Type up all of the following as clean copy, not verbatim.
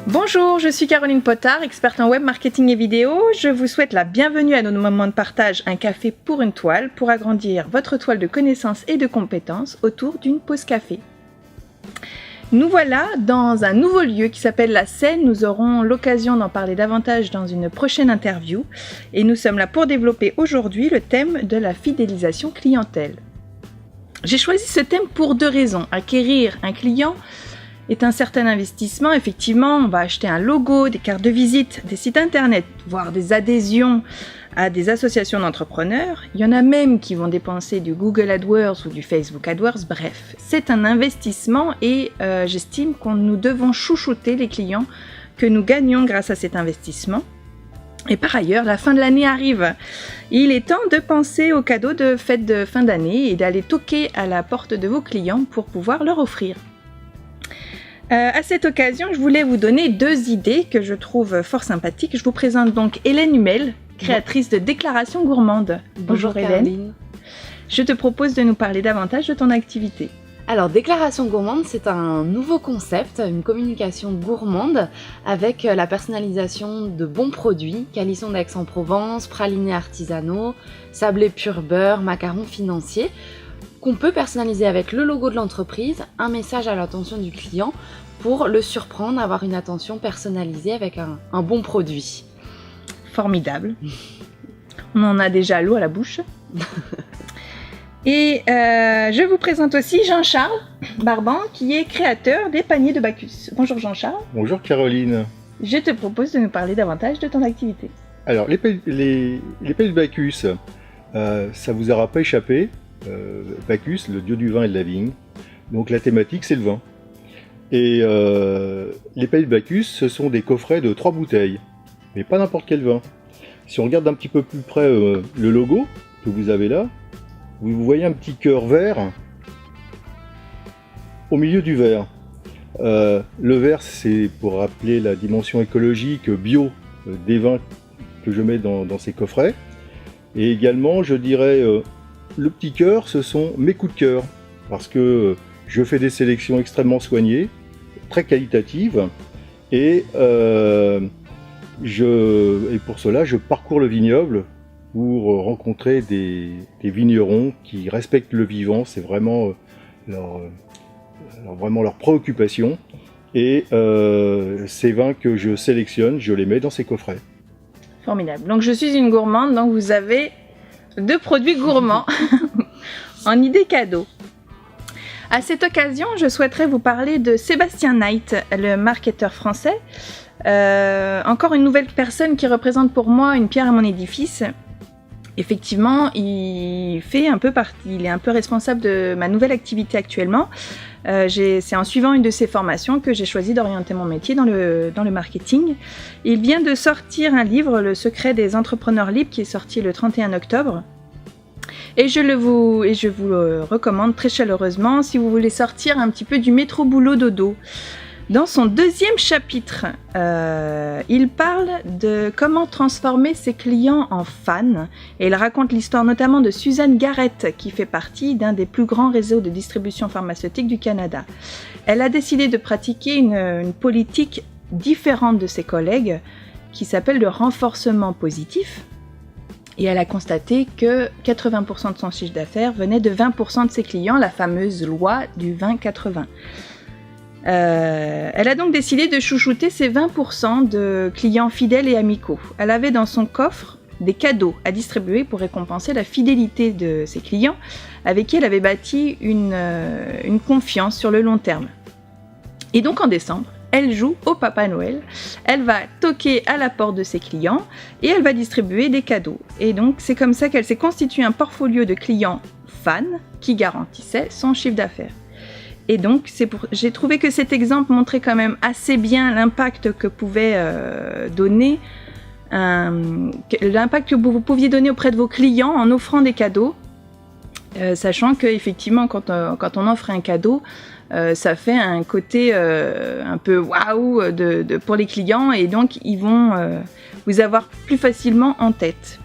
Bonjour, je suis Caroline Potard, experte en web marketing et vidéo. Je vous souhaite la bienvenue à nos moments de partage Un café pour une toile pour agrandir votre toile de connaissances et de compétences autour d'une pause café. Nous voilà dans un nouveau lieu qui s'appelle La Seine. Nous aurons l'occasion d'en parler davantage dans une prochaine interview. Et nous sommes là pour développer aujourd'hui le thème de la fidélisation clientèle. J'ai choisi ce thème pour deux raisons. Acquérir un client est un certain investissement. Effectivement, on va acheter un logo, des cartes de visite, des sites internet, voire des adhésions à des associations d'entrepreneurs. Il y en a même qui vont dépenser du Google AdWords ou du Facebook AdWords. Bref, c'est un investissement et j'estime que nous devons chouchouter les clients que nous gagnons grâce à cet investissement. Et par ailleurs, la fin de l'année arrive. Il est temps de penser aux cadeaux de fête de fin d'année et d'aller toquer à la porte de vos clients pour pouvoir leur offrir. À cette occasion, je voulais vous donner deux idées que je trouve fort sympathiques. Je vous présente donc Hélène Hummel, créatrice de Déclaration Gourmande. Bonjour Hélène. Je te propose de nous parler davantage de ton activité. Alors, Déclaration Gourmande, c'est un nouveau concept, une communication gourmande avec la personnalisation de bons produits, calissons d'Aix-en-Provence, pralinés artisanaux, sablés pur beurre, macarons financiers, qu'on peut personnaliser avec le logo de l'entreprise, un message à l'attention du client pour le surprendre, avoir une attention personnalisée avec un bon produit. Formidable. On en a déjà l'eau à la bouche. Et je vous présente aussi Jean-Charles Barban, qui est créateur des paniers de Bacchus. Bonjour Jean-Charles. Bonjour Caroline. Je te propose de nous parler davantage de ton activité. Alors, les paniers de Bacchus, ça vous aura pas échappé. Bacchus, le dieu du vin et de la vigne. Donc la thématique, c'est le vin. Et les paniers de Bacchus, ce sont des coffrets de 3 bouteilles, mais pas n'importe quel vin. Si on regarde d'un petit peu plus près le logo que vous avez là, vous voyez un petit cœur vert au milieu du verre. Le vert, c'est pour rappeler la dimension écologique bio des vins que je mets dans ces coffrets. Et également, je dirais, le petit cœur, ce sont mes coups de cœur, parce que je fais des sélections extrêmement soignées, très qualitatives, et pour cela, je parcours le vignoble pour rencontrer des vignerons qui respectent le vivant. C'est vraiment leur préoccupation. Et ces vins que je sélectionne, je les mets dans ces coffrets. Formidable. Donc je suis une gourmande, donc vous avez 2 produits gourmands en idée cadeau. À cette occasion, je souhaiterais vous parler de Sébastien Knight, le marketeur français. Encore une nouvelle personne qui représente pour moi une pierre à mon édifice. Effectivement, il est un peu responsable de ma nouvelle activité actuellement. C'est en suivant une de ses formations que j'ai choisi d'orienter mon métier dans le marketing. Il vient de sortir un livre, Le secret des entrepreneurs libres, qui est sorti le 31 octobre. Et je vous le recommande très chaleureusement si vous voulez sortir un petit peu du métro boulot dodo. Dans son 2e chapitre, il parle de comment transformer ses clients en fans. Et il raconte l'histoire notamment de Suzanne Garrett, qui fait partie d'un des plus grands réseaux de distribution pharmaceutique du Canada. Elle a décidé de pratiquer une politique différente de ses collègues, qui s'appelle le renforcement positif. Et elle a constaté que 80% de son chiffre d'affaires venait de 20% de ses clients, la fameuse loi du 20-80. Elle a donc décidé de chouchouter ses 20% de clients fidèles et amicaux. Elle avait dans son coffre des cadeaux à distribuer pour récompenser la fidélité de ses clients, avec qui elle avait bâti une confiance sur le long terme. Et donc en décembre, elle joue au Papa Noël, elle va toquer à la porte de ses clients et elle va distribuer des cadeaux. Et donc c'est comme ça qu'elle s'est constituée un portfolio de clients fans qui garantissait son chiffre d'affaires. Et donc, j'ai trouvé que cet exemple montrait quand même assez bien l'impact que pouvait donner, l'impact que vous pouviez donner auprès de vos clients en offrant des cadeaux, sachant qu'effectivement, quand on offre un cadeau, ça fait un côté un peu waouh pour les clients, et donc ils vont vous avoir plus facilement en tête.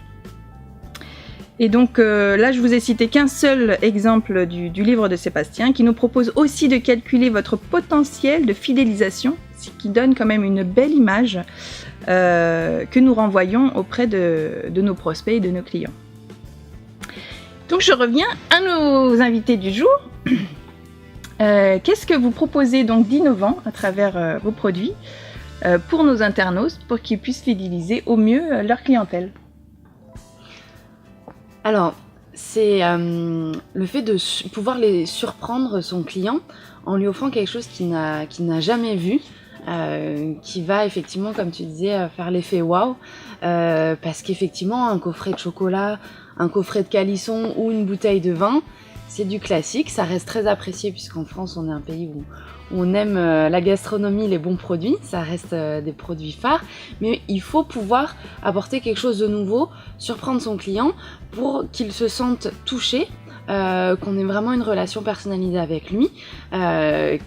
Et donc là, je vous ai cité qu'un seul exemple du livre de Sébastien, qui nous propose aussi de calculer votre potentiel de fidélisation, ce qui donne quand même une belle image que nous renvoyons auprès de nos prospects et de nos clients. Donc je reviens à nos invités du jour. Qu'est-ce que vous proposez donc d'innovant à travers vos produits pour nos internautes, pour qu'ils puissent fidéliser au mieux leur clientèle? Alors, c'est le fait de pouvoir surprendre son client en lui offrant quelque chose qu'il n'a jamais vu, qui va effectivement, comme tu disais, faire l'effet waouh, parce qu'effectivement, un coffret de chocolat, un coffret de calisson ou une bouteille de vin, c'est du classique, ça reste très apprécié puisqu'en France, on est un pays où on aime la gastronomie, les bons produits, ça reste des produits phares, mais il faut pouvoir apporter quelque chose de nouveau, surprendre son client pour qu'il se sente touché, qu'on ait vraiment une relation personnalisée avec lui,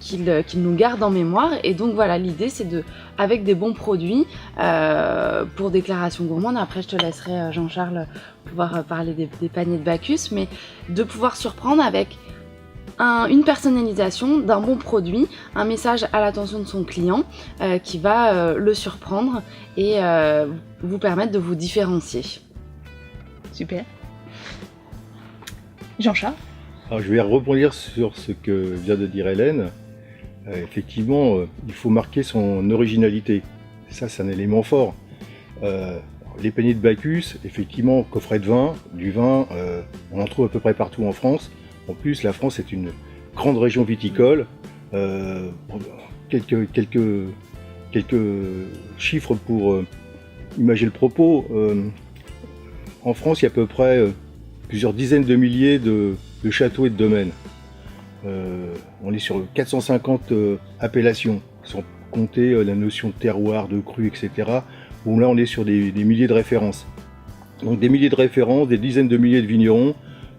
qu'il nous garde en mémoire. Et donc voilà, l'idée c'est avec des bons produits, pour Déclaration Gourmande, après je te laisserai Jean-Charles pouvoir parler des paniers de Bacchus, mais de pouvoir surprendre avec une personnalisation d'un bon produit, un message à l'attention de son client qui va le surprendre et vous permettre de vous différencier. Super. Jean-Charles? Alors, je vais rebondir sur ce que vient de dire Hélène. Effectivement, il faut marquer son originalité. Ça, c'est un élément fort. Les paniers de Bacchus, effectivement, coffret de vin, du vin, on en trouve à peu près partout en France. En plus, la France est une grande région viticole. Quelques chiffres pour imager le propos. En France, il y a à peu près plusieurs dizaines de milliers de châteaux et de domaines. On est sur 450 appellations, sans compter la notion de terroir, de cru, etc. Où là, on est sur des milliers de références. Donc des milliers de références, des dizaines de milliers de vignerons.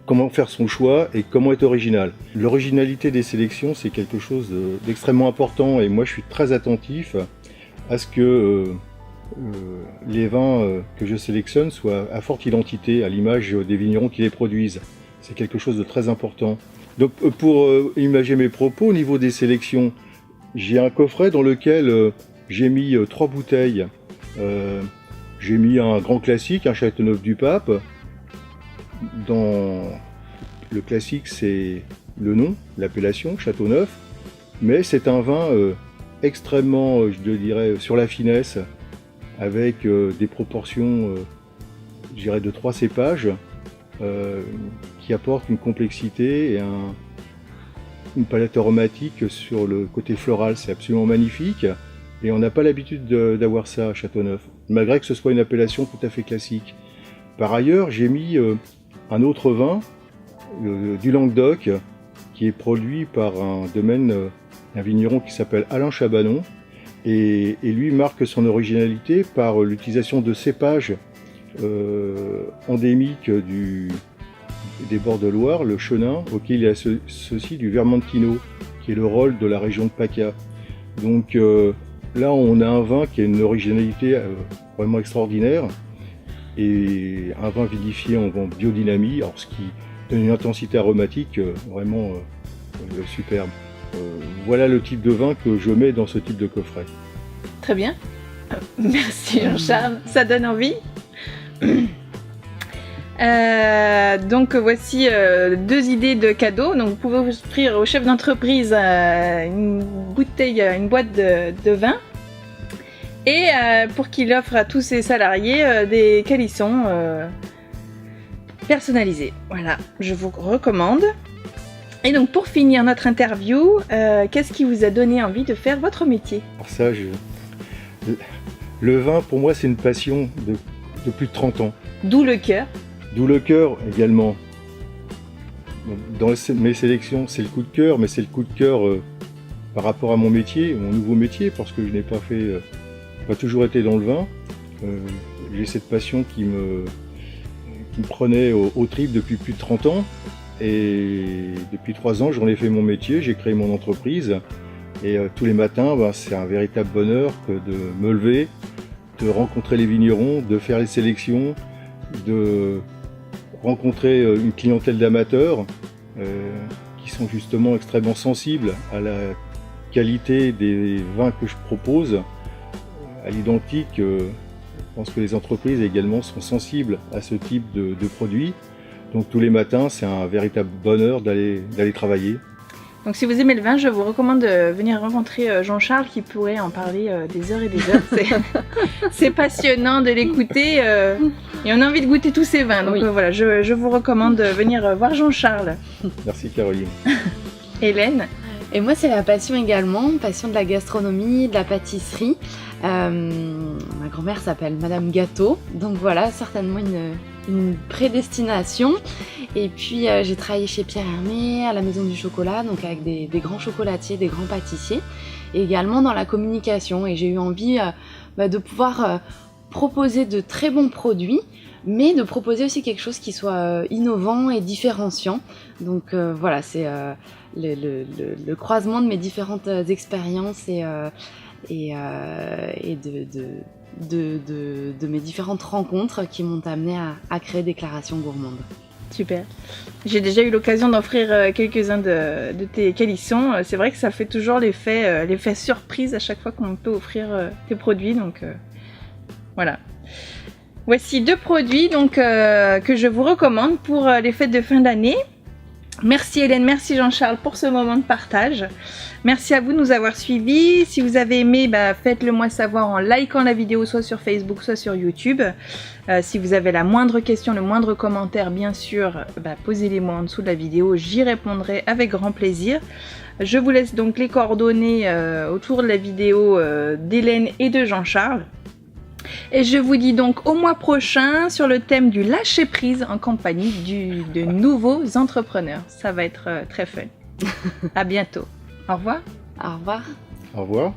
Comment faire son choix et comment être original. L'originalité des sélections, c'est quelque chose d'extrêmement important et moi je suis très attentif à ce que les vins que je sélectionne soient à forte identité, à l'image des vignerons qui les produisent. C'est quelque chose de très important. Donc pour imager mes propos, au niveau des sélections, j'ai un coffret dans lequel j'ai mis 3 bouteilles. J'ai mis un grand classique, un Châteauneuf du Pape. Dans le classique, c'est le nom, l'appellation, Châteauneuf, mais c'est un vin extrêmement, je dirais, sur la finesse, avec des proportions, je dirais, de 3 cépages, qui apportent une complexité et une palette aromatique sur le côté floral. C'est absolument magnifique, et on n'a pas l'habitude d'avoir ça à Châteauneuf, malgré que ce soit une appellation tout à fait classique. Par ailleurs, j'ai mis un autre vin du Languedoc qui est produit par un vigneron qui s'appelle Alain Chabanon et lui marque son originalité par l'utilisation de cépages endémiques des bords de Loire, le chenin, auquel il associe du Vermentino qui est le rôle de la région de PACA. Donc là on a un vin qui a une originalité vraiment extraordinaire. Et un vin vinifié en biodynamie, alors ce qui donne une intensité aromatique vraiment superbe. Voilà le type de vin que je mets dans ce type de coffret. Très bien. Merci Jean-Charles, ça donne envie. Donc voici 2 idées de cadeaux. Donc vous pouvez offrir au chef d'entreprise une boîte de vin. Et pour qu'il offre à tous ses salariés des calissons personnalisés. Voilà, je vous recommande. Et donc pour finir notre interview, qu'est-ce qui vous a donné envie de faire votre métier? Alors ça, le vin pour moi c'est une passion de plus de 30 ans. D'où le cœur. D'où le cœur également. Dans mes sélections c'est le coup de cœur, mais c'est le coup de cœur par rapport à mon métier, mon nouveau métier, parce que je n'ai pas toujours été dans le vin. J'ai cette passion qui me prenait aux tripes depuis plus de 30 ans. Et depuis 3 ans, j'en ai fait mon métier, j'ai créé mon entreprise. Et tous les matins, c'est un véritable bonheur que de me lever, de rencontrer les vignerons, de faire les sélections, de rencontrer une clientèle d'amateurs qui sont justement extrêmement sensibles à la qualité des vins que je propose. À l'identique, je pense que les entreprises également sont sensibles à ce type de produits. Donc tous les matins, c'est un véritable bonheur d'aller travailler. Donc si vous aimez le vin, je vous recommande de venir rencontrer Jean-Charles qui pourrait en parler des heures et des heures. C'est passionnant de l'écouter et on a envie de goûter tous ces vins. Donc voilà, je vous recommande de venir voir Jean-Charles. Merci Caroline. Hélène? Et moi, c'est la passion également, passion de la gastronomie, de la pâtisserie. Ma grand-mère s'appelle Madame Gâteau, donc voilà, certainement une prédestination. Et puis, j'ai travaillé chez Pierre Hermé, à la Maison du Chocolat, donc avec des grands chocolatiers, des grands pâtissiers, et également dans la communication. Et j'ai eu envie de pouvoir proposer de très bons produits, mais de proposer aussi quelque chose qui soit innovant et différenciant. Donc voilà, c'est le croisement de mes différentes expériences et de mes différentes rencontres qui m'ont amené à créer Déclaration Gourmande. Super. J'ai déjà eu l'occasion d'offrir quelques-uns de tes calissons. C'est vrai que ça fait toujours l'effet surprise à chaque fois qu'on peut offrir tes produits. Donc voilà. Voici 2 produits donc, que je vous recommande pour les fêtes de fin d'année. Merci Hélène, merci Jean-Charles pour ce moment de partage. Merci à vous de nous avoir suivis. Si vous avez aimé, faites-le moi savoir en likant la vidéo soit sur Facebook, soit sur YouTube. Si vous avez la moindre question, le moindre commentaire, bien sûr, posez-les-moi en dessous de la vidéo. J'y répondrai avec grand plaisir. Je vous laisse donc les coordonnées autour de la vidéo d'Hélène et de Jean-Charles. Et je vous dis donc au mois prochain sur le thème du lâcher prise en compagnie de nouveaux entrepreneurs. Ça va être très fun. À bientôt. Au revoir. Au revoir. Au revoir.